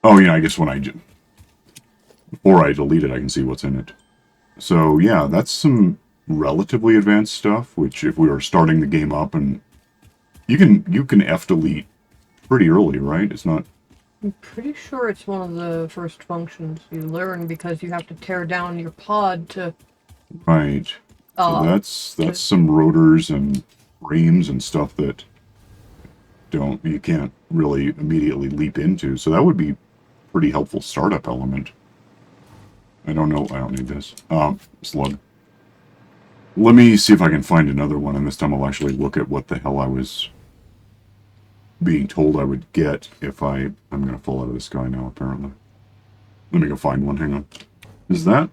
Oh, yeah, I guess when before I delete it, I can see what's in it. So, yeah, that's some relatively advanced stuff, which if we were starting the game up, and you can F-delete pretty early, right? It's not... I'm pretty sure it's one of the first functions you learn, because you have to tear down your pod to... Right. So that's some rotors and frames and stuff that you can't really immediately leap into. So that would be a pretty helpful startup element. I don't know. I don't need this. Slug. Let me see if I can find another one, and this time I'll actually look at what the hell I was being told I would get if I'm going to fall out of the sky now, apparently. Let me go find one. Hang on. Is that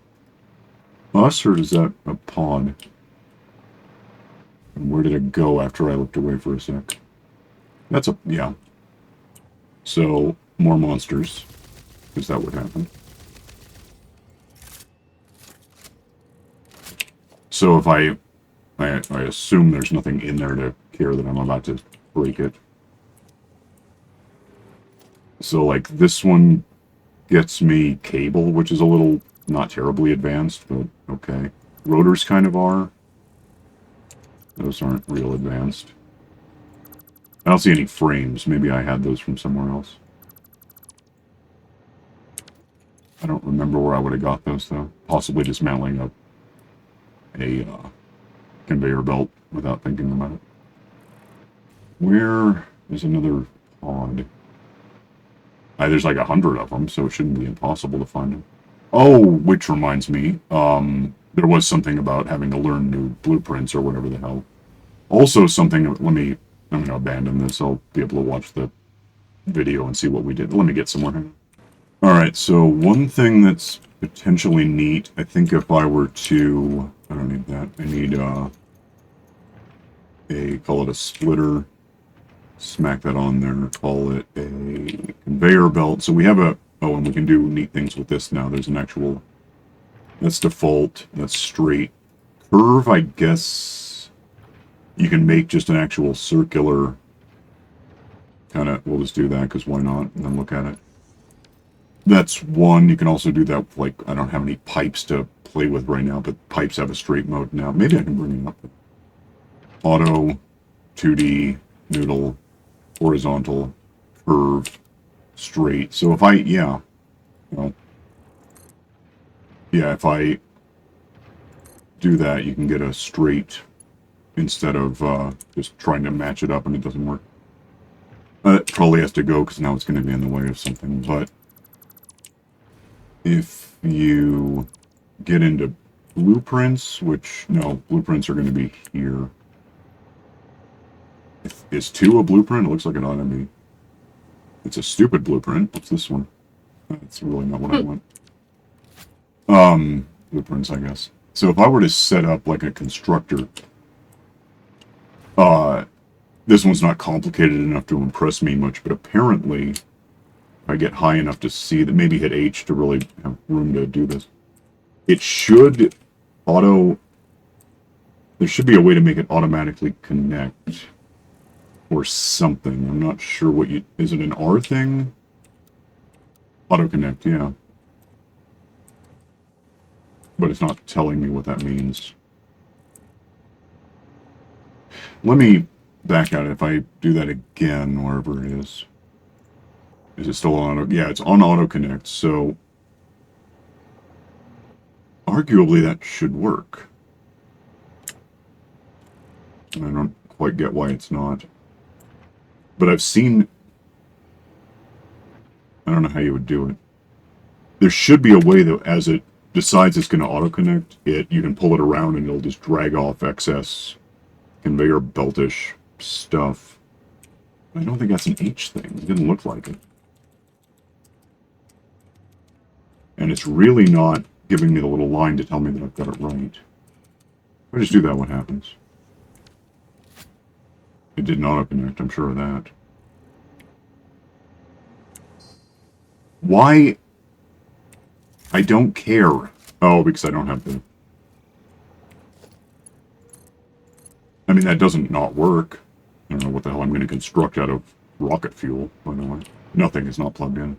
us, or is that a pod? And where did it go after I looked away for a sec? That's a... yeah. So, more monsters. Is that what happened? So if I assume there's nothing in there to care that I'm about to break it. So like this one gets me cable, which is a little not terribly advanced, but okay. Rotors kind of are. Those aren't real advanced. I don't see any frames. Maybe I had those from somewhere else. I don't remember where I would have got those, though. Possibly dismantling a conveyor belt without thinking about it. Where is another pod? There's like 100 of them, so it shouldn't be impossible to find them. Oh, which reminds me, there was something about having to learn new blueprints or whatever the hell. Also something, I'm going to abandon this. I'll be able to watch the video and see what we did. Let me get somewhere. Alright, so one thing that's potentially neat, I think if I were to, I don't need that, I need call it a splitter, smack that on there, call it a conveyor belt. So we have a, oh, and we can do neat things with this now. There's an actual, that's default, that's straight. Curve, I guess you can make just an actual circular kind of, we'll just do that because why not, and then look at it. That's one. You can also do that with, like, I don't have any pipes to play with right now, but pipes have a straight mode now. Maybe I can bring it up. Auto, 2D, noodle, horizontal, curve, straight. So if I, yeah, well, yeah, if I do that, you can get a straight instead of just trying to match it up and it doesn't work. It probably has to go because now it's going to be in the way of something, but if you get into blueprints, which, no, blueprints are going to be here. Is 2 a blueprint? It looks like it ought to be. It's a stupid blueprint. What's this one? That's really not what I want. Blueprints, I guess. So if I were to set up like a constructor, this one's not complicated enough to impress me much, but apparently I get high enough to see that, maybe hit H to really have room to do this. It should there should be a way to make it automatically connect or something. I'm not sure what is it an R thing? Auto connect, yeah. But it's not telling me what that means. Let me back out. If I do that again, wherever it is. Is it still on auto? Yeah, it's on auto connect, so arguably that should work. And I don't quite get why it's not. But I've seen, I don't know how you would do it. There should be a way that as it decides it's going to auto connect, you can pull it around and it'll just drag off excess conveyor beltish stuff. I don't think that's an H thing. It didn't look like it. And it's really not giving me the little line to tell me that I've got it right. If I just do that, what happens? It did not auto-connect, I'm sure of that. Why? I don't care. Oh, because I don't have the... I mean, that doesn't not work. I don't know what the hell I'm going to construct out of rocket fuel, by the way. Nothing is not plugged in.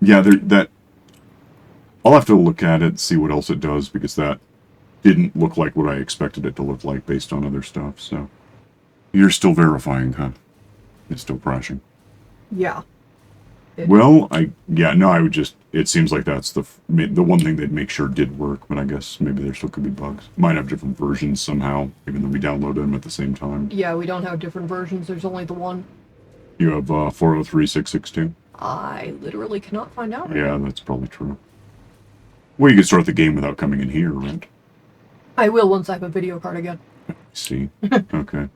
Yeah, that... I'll have to look at it and see what else it does, because that didn't look like what I expected it to look like based on other stuff, so... You're still verifying, huh? It's still crashing. Yeah. Well, I would just... It seems like that's the one thing they'd make sure did work, but I guess maybe there still could be bugs. Might have different versions somehow, even though we downloaded them at the same time. Yeah, we don't have different versions. There's only the one. You have 403.662? I literally cannot find out. Yeah, that's probably true. Well, you can start the game without coming in here, right? I will once I have a video card again. I see. Okay.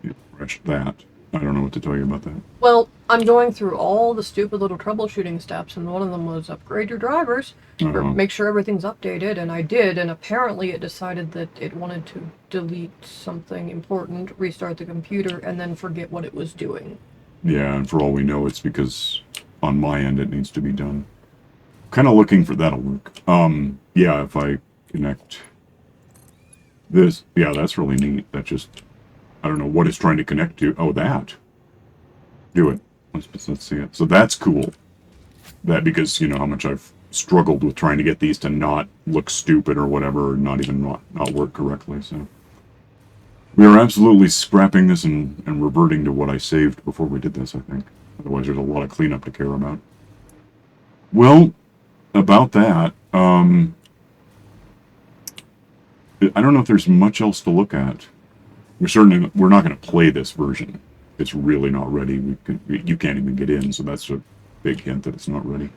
Yeah, fresh that. I don't know what to tell you about that. Well, I'm going through all the stupid little troubleshooting steps, and one of them was upgrade your drivers, or make sure everything's updated, and I did, and apparently it decided that it wanted to delete something important, restart the computer, and then forget what it was doing. Yeah, and for all we know, it's because on my end it needs to be done. Kind of looking for that'll work. Yeah, if I connect this, yeah, that's really neat. That just, I don't know what it's trying to connect to. Oh, that. Do it. Let's see it. So that's cool. That, because you know how much I've struggled with trying to get these to not look stupid or whatever, or not even not work correctly, so. We are absolutely scrapping this and reverting to what I saved before we did this, I think. Otherwise there's a lot of cleanup to care about. Well, about that, I don't know if there's much else to look at. We're not going to play this version. it's really not ready. You can't even get in, so that's a big hint that it's not ready.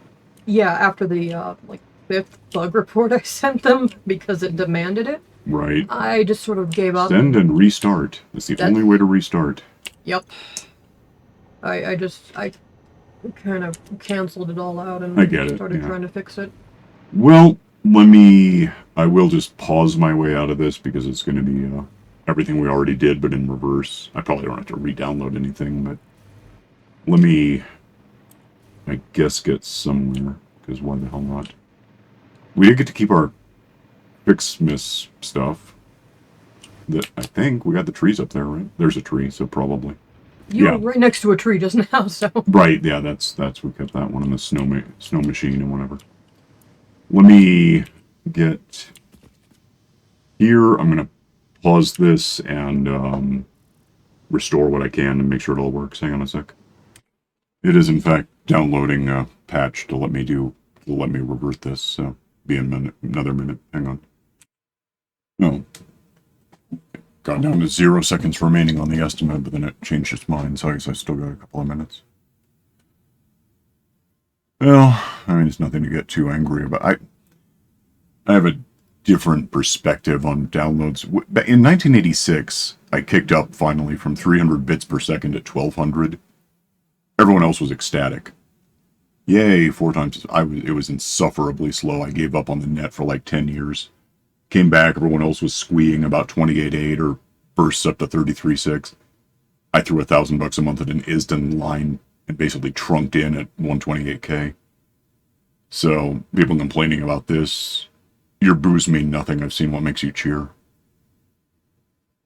Yeah, after the like 5th bug report I sent them because it demanded it, Right. I just sort of gave up. Send and restart. That's the only way to restart. Yep. I kind of canceled it all out and I get it, started yeah. trying to fix it. Well, I will just pause my way out of this because it's going to be everything we already did, but in reverse. I probably don't have to re-download anything, but let me, I guess, get somewhere, because why the hell not? We did get to keep our Fixmas stuff. That I think we got the trees up there, right? There's a tree, so probably. You Yeah. were right next to a tree just now, so. Right, yeah, that's we kept that one in the snow machine and whatever. Let me get here. I'm gonna pause this and restore what I can and make sure it all works. Hang on a sec. It is in fact downloading a patch to let me revert this. So be a minute, another minute. Hang on. No, got down to 0 seconds remaining on the estimate, but then it changed its mind. So I guess I still got a couple of minutes. Well, I mean, it's nothing to get too angry about. I have a different perspective on downloads. In 1986, I kicked up finally from 300 bits per second to 1200. Everyone else was ecstatic. Yay, 4 times. It was insufferably slow. I gave up on the net for like 10 years. Came back, everyone else was squeeing about 28.8 or bursts up to 33.6. I threw $1,000 a month at an ISDN line and basically trunked in at 128K. So, people complaining about this, your boos mean nothing. I've seen what makes you cheer.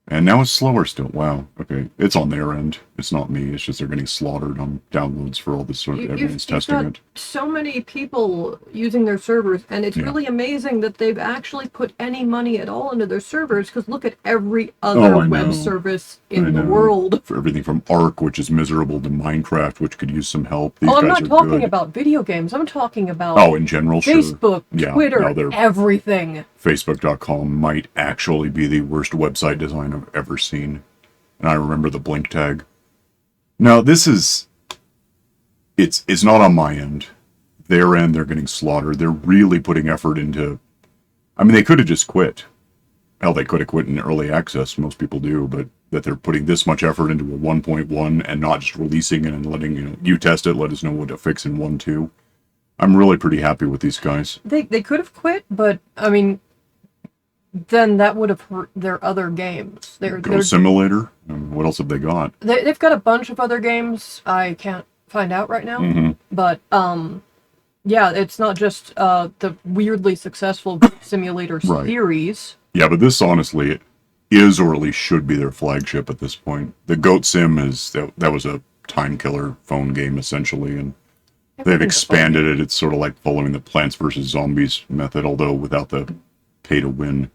And now it's slower still. Wow. Okay. It's on their end. It's not me. It's just they're getting slaughtered on downloads for all this sort of everyone's testing got it. so many people using their servers, and it's really amazing that they've actually put any money at all into their servers, because look at every other web service in the world. For everything from Arc, which is miserable, to Minecraft, which could use some help. These I'm guys not are talking good. about video games. I'm talking about in general, Facebook, sure. Twitter, everything. Facebook.com might actually be the worst website design I've ever seen. And I remember the blink tag. Now, this is... It's not on my end. Their end, they're getting slaughtered. They're really putting effort into... I mean, they could have just quit. Hell, they could have quit in early access. Most people do, but that they're putting this much effort into a 1.1 and not just releasing it and letting, you test it, let us know what to fix in 1.2. I'm really pretty happy with these guys. They could have quit, but, I mean... then that would have hurt their other games. Go Simulator? What else have they got? They've got a bunch of other games I can't find out right now. Mm-hmm. But, yeah, it's not just the weirdly successful Goat Simulator series. Yeah, but this honestly is, or at least should be, their flagship at this point. The Goat Sim that was a time killer phone game, essentially, and they've expanded it. It's sort of like following the Plants vs. Zombies method, although without the pay-to-win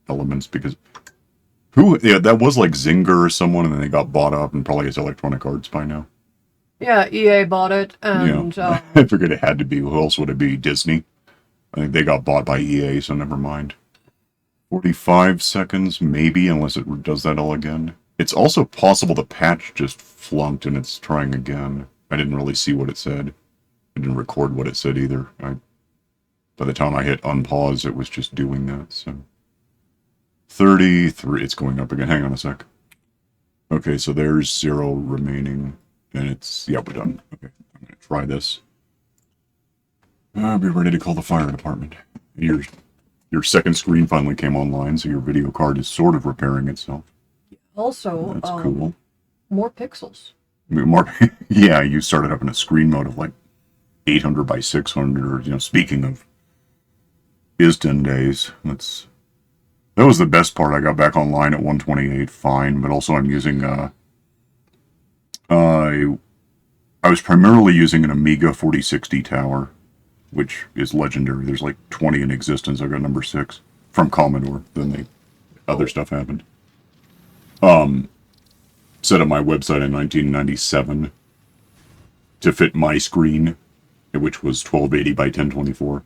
elements, because that was like Zynga or someone, and then they got bought up and probably has Electronic Arts by now. Yeah, EA bought it, and I figured it had to be. Who else would it be? Disney. I think they got bought by EA, so never mind. 45 seconds, maybe, unless it does that all again. It's also possible the patch just flunked and it's trying again. I didn't really see what it said. I didn't record what it said either. By the time I hit unpause, it was just doing that, so... 33, it's going up again. Hang on a sec. Okay, so there's 0 remaining, and it's... yeah, we're done. Okay, I'm going to try this. I'll be ready to call the fire department. Your second screen finally came online, so your video card is sort of repairing itself. Also, that's cool. More pixels. More, yeah, you started up in a screen mode of like 800 by 600, speaking of ISDN days, that was the best part. I got back online at 128, fine, but also I'm using, I was primarily using an Amiga 4060 tower, which is legendary. There's like 20 in existence. I got number 6 from Commodore. Then other stuff happened. Set up my website in 1997 to fit my screen, which was 1280 by 1024.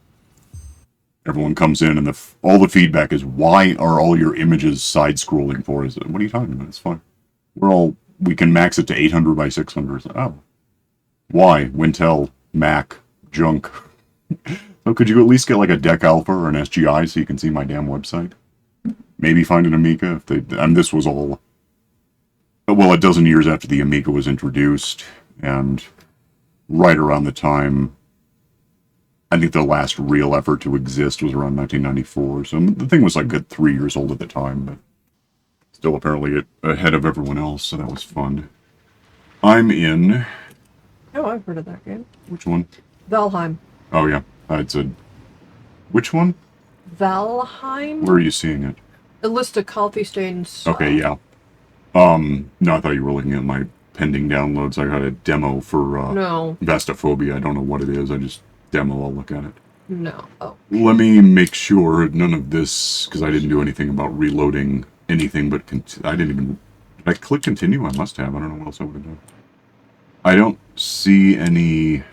Everyone comes in, and all the feedback is, why are all your images side-scrolling for? What are you talking about? It's fine. We're all we can max it to 800 by 600. Oh. Why? Wintel, Mac, junk. So could you at least get like a Deck Alpha or an SGI so you can see my damn website? Maybe find an Amiga if they... And this was all... Well, a dozen years after the Amiga was introduced, and right around the time... I think the last real effort to exist was around 1994, so the thing was like good 3 years old at the time, but still apparently ahead of everyone else, so that was fun. I'm in... Oh, I've heard of that game. Which one? Valheim. Oh, yeah. It's a... Which one? Valheim? Where are you seeing it? A list of coffee stains. Okay, yeah. No, I thought you were looking at my pending downloads. I got a demo for, No. Vastophobia. I don't know what it is. I just... Demo, I'll look at it. No. Oh. Let me make sure none of this, because I didn't do anything about reloading anything, but I didn't even... Did I click continue? I must have. I don't know what else I would have done. I don't see any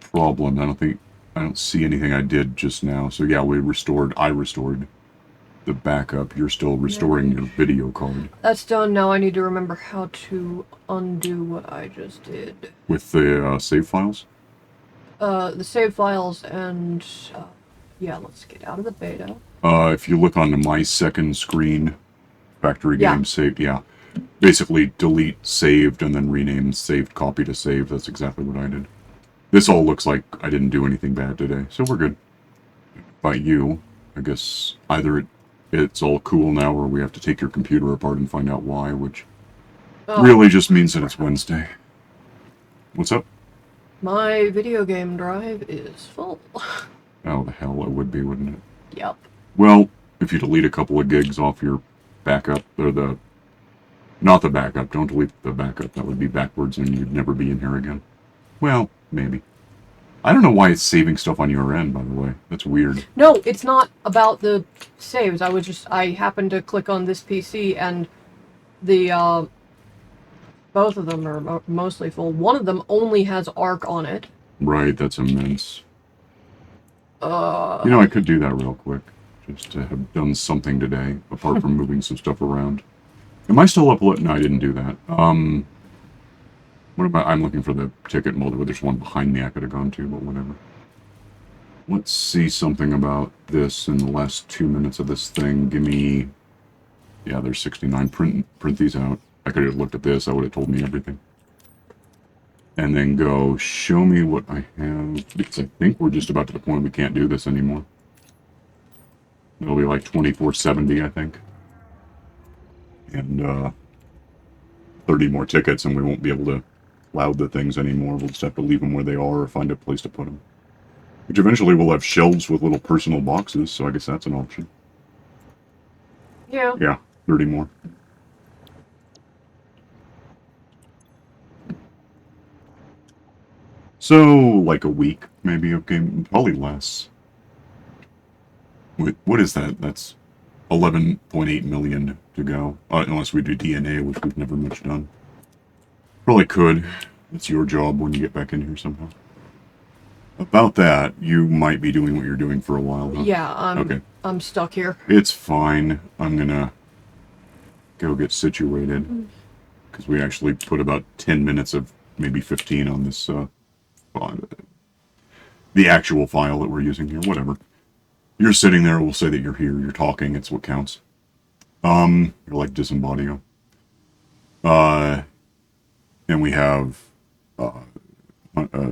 problem. I don't see anything I did just now. So yeah, I restored the backup. You're still restoring your video card. That's done. Now I need to remember how to undo what I just did. With the save files? The save files and... yeah, let's get out of the beta. If you look onto my second screen, factory game saved, yeah. Basically delete saved and then rename saved copy to save. That's exactly what I did. This all looks like I didn't do anything bad today, so we're good. By you, I guess either it's all cool now or we have to take your computer apart and find out why, which really just means that it's Wednesday. What's up? My video game drive is full. Oh, the hell it would be, wouldn't it? Yep. Well, if you delete a couple of gigs off your backup, or the... Not the backup, don't delete the backup. That would be backwards and you'd never be in here again. Well, maybe. I don't know why it's saving stuff on your end, by the way. That's weird. No, it's not about the saves. I happened to click on this PC and the, both of them are mostly full. One of them only has ARC on it. Right, that's immense. You know, I could do that real quick. Just to have done something today, apart from moving some stuff around. Am I still uploading? No, I didn't do that. What about... I'm looking for the ticket molder. There's one behind me I could have gone to, but whatever. Let's see something about this in the last 2 minutes of this thing. Give me... Yeah, there's 69. Print these out. I could have looked at this. I would have told me everything. And then go, show me what I have. Because I think we're just about to the point we can't do this anymore. It'll be like 2470, I think. And, 30 more tickets, and we won't be able to loud the things anymore. We'll just have to leave them where they are or find a place to put them. Which eventually will have shelves with little personal boxes, so I guess that's an option. Yeah. Yeah, 30 more. So, like a week, maybe, of game, probably less. Wait, what is that? That's 11.8 million to go. Unless we do DNA, which we've never much done. Probably could. It's your job when you get back in here somehow. About that, you might be doing what you're doing for a while, huh? Yeah, I'm stuck here. It's fine. I'm gonna go get situated. Because we actually put about 10 minutes of maybe 15 on this, the actual file that we're using here. Whatever. You're sitting there, we'll say that you're here, you're talking, it's what counts. You're like Disembodio. And we have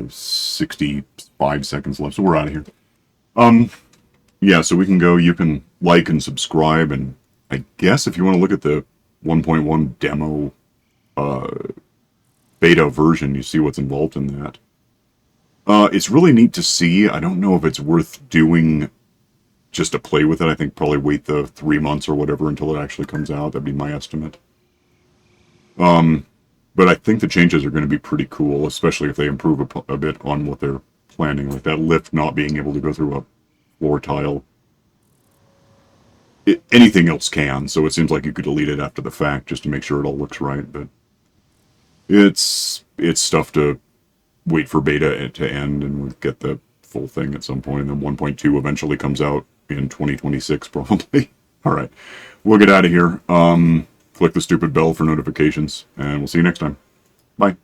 65 seconds left, so we're out of here. Yeah, so we can go, you can like and subscribe, and I guess if you want to look at the 1.1 demo beta version, you see what's involved in that. It's really neat to see. I don't know if it's worth doing just to play with it. I think probably wait the 3 months or whatever until it actually comes out. That'd be my estimate. But I think the changes are going to be pretty cool, especially if they improve a bit on what they're planning. Like that lift not being able to go through a floor tile. Anything else can, so it seems like you could delete it after the fact just to make sure it all looks right. But it's stuff to wait for beta to end and we'll get the full thing at some point. And then 1.2 eventually comes out in 2026 probably. All right, we'll get out of here. click the stupid bell for notifications, and we'll see you next time. Bye.